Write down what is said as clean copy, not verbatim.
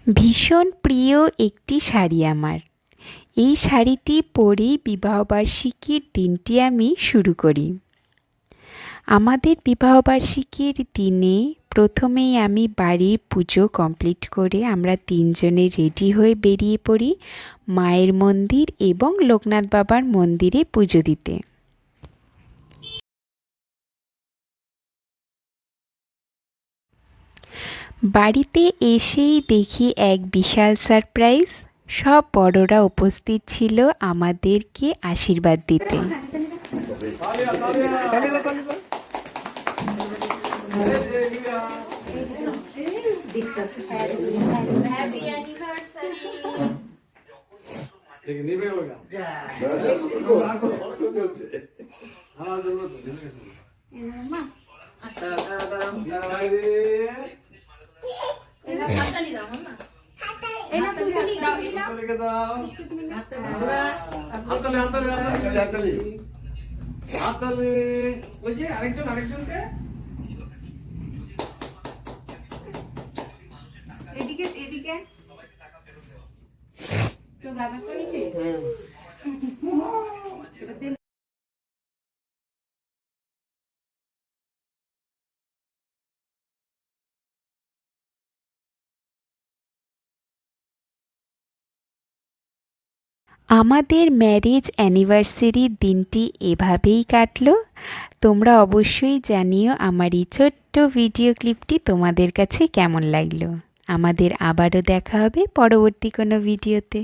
ভীষণ প্রিয় একটি শাড়ি আমার। এই শাড়িটি পরেই বিবাহবার্ষিকীর দিনটি আমি শুরু করি। আমাদের বিবাহবার্ষিকীর দিনে প্রথমেই আমি বাড়ির পুজো কমপ্লিট করে আমরা তিনজনে রেডি হয়ে বেরিয়ে পড়ি মায়ের মন্দির এবং লোকনাথ বাবার মন্দিরে পুজো দিতে। বাড়িতে এসেই দেখি এক বিশাল সারপ্রাইজ। সব বড়রা উপস্থিত ছিল আমাদেরকে আশীর্বাদ দিতে। আমাদের ম্যারেজ অ্যানিভার্সারির দিনটি এভাবেই কাটলো। তোমরা অবশ্যই জানিও আমার এই ছোট্ট ভিডিও ক্লিপটি তোমাদের কাছে কেমন লাগলো। আমাদের আবারও দেখা হবে পরবর্তী কোনো ভিডিওতে।